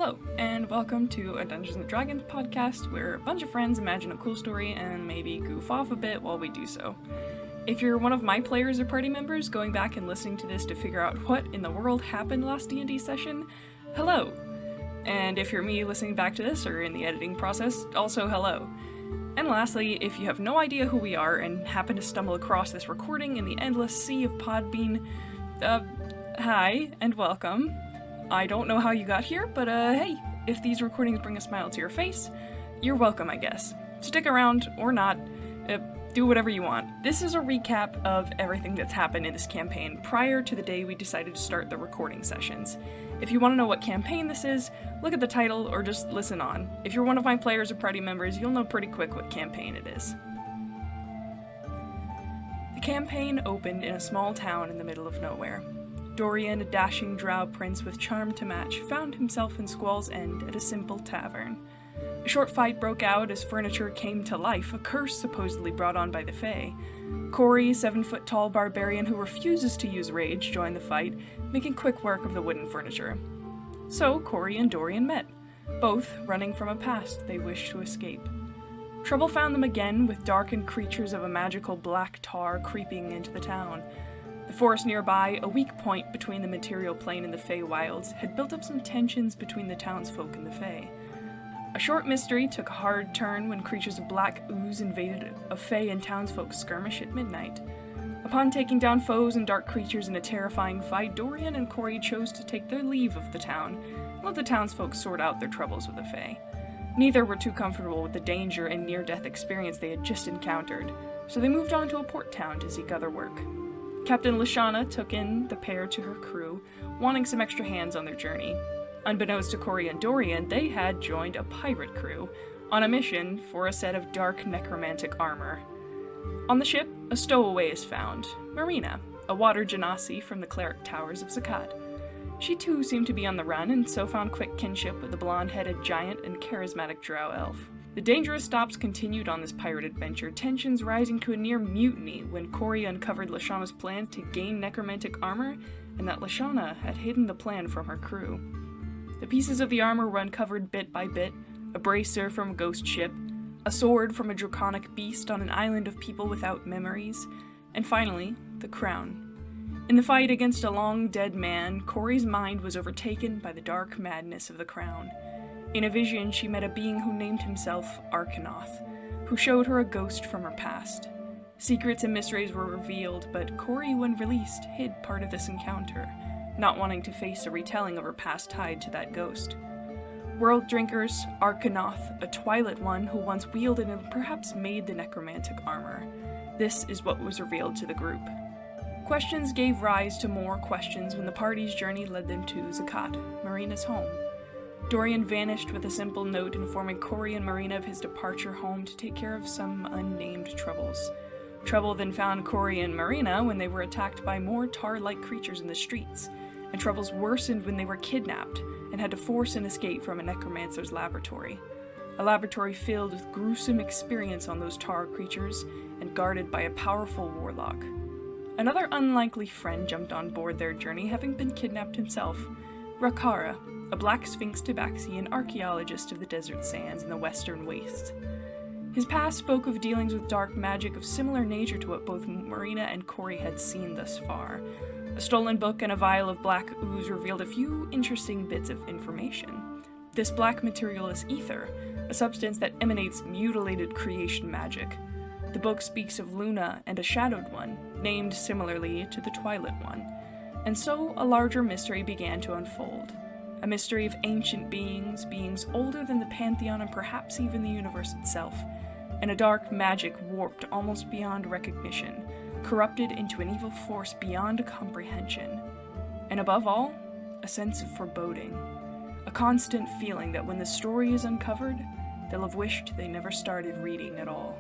Hello, and welcome to a Dungeons & Dragons podcast where a bunch of friends imagine a cool story and maybe goof off a bit while we do so. If you're one of my players or party members going back and listening to this to figure out what in the world happened last D&D session, hello! And if you're me listening back to this or in the editing process, also hello. And lastly, if you have no idea who we are and happen to stumble across this recording in the endless sea of Podbean, hi and welcome. I don't know how you got here, but hey, if these recordings bring a smile to your face, you're welcome, I guess. Stick around, or not, do whatever you want. This is a recap of everything that's happened in this campaign prior to the day we decided to start the recording sessions. If you want to know what campaign this is, look at the title or just listen on. If you're one of my players or party members, you'll know pretty quick what campaign it is. The campaign opened in a small town in the middle of nowhere. Dorian, a dashing drow prince with charm to match, found himself in Squall's End at a simple tavern. A short fight broke out as furniture came to life, a curse supposedly brought on by the Fae. Corey, a 7-foot-tall barbarian who refuses to use rage, joined the fight, making quick work of the wooden furniture. So Corey and Dorian met, both running from a past they wished to escape. Trouble found them again, with darkened creatures of a magical black tar creeping into the town. The forest nearby, a weak point between the material plane and the Fey wilds, had built up some tensions between the townsfolk and the Fey. A short mystery took a hard turn when creatures of black ooze invaded a Fey and townsfolk skirmish at midnight. Upon taking down foes and dark creatures in a terrifying fight, Dorian and Corey chose to take their leave of the town and let the townsfolk sort out their troubles with the Fey. Neither were too comfortable with the danger and near-death experience they had just encountered, so they moved on to a port town to seek other work. Captain Lashana took in the pair to her crew, wanting some extra hands on their journey. Unbeknownst to Corey and Dorian, they had joined a pirate crew on a mission for a set of dark necromantic armor. On the ship, a stowaway is found, Marina, a water genasi from the cleric towers of Zakat. She too seemed to be on the run, and so found quick kinship with the blonde-headed giant and charismatic drow elf. The dangerous stops continued on this pirate adventure, tensions rising to a near mutiny when Corey uncovered Lashana's plans to gain necromantic armor, and that Lashana had hidden the plan from her crew. The pieces of the armor were uncovered bit by bit: a bracer from a ghost ship, a sword from a draconic beast on an island of people without memories, and finally, the crown. In the fight against a long-dead man, Corey's mind was overtaken by the dark madness of the crown. In a vision, she met a being who named himself Arcanoth, who showed her a ghost from her past. Secrets and mysteries were revealed, but Corey, when released, hid part of this encounter, not wanting to face a retelling of her past tied to that ghost. World drinkers, Arcanoth, a Twilight one who once wielded and perhaps made the necromantic armor. This is what was revealed to the group. Questions gave rise to more questions when the party's journey led them to Zakat, Marina's home. Dorian vanished with a simple note informing Corey and Marina of his departure home to take care of some unnamed troubles. Trouble then found Corey and Marina when they were attacked by more tar-like creatures in the streets, and troubles worsened when they were kidnapped and had to force an escape from a necromancer's laboratory. A laboratory filled with gruesome experience on those tar creatures and guarded by a powerful warlock. Another unlikely friend jumped on board their journey, having been kidnapped himself: Rakara, a black sphinx tabaxi and archaeologist of the desert sands in the western wastes. His past spoke of dealings with dark magic of similar nature to what both Marina and Corey had seen thus far. A stolen book and a vial of black ooze revealed a few interesting bits of information. This black material is ether, a substance that emanates mutilated creation magic. The book speaks of Luna and a shadowed one, named similarly to the Twilight one. And so a larger mystery began to unfold. A mystery of ancient beings, beings older than the Pantheon and perhaps even the universe itself, and a dark magic warped almost beyond recognition, corrupted into an evil force beyond comprehension. And above all, a sense of foreboding, a constant feeling that when the story is uncovered, they'll have wished they never started reading at all.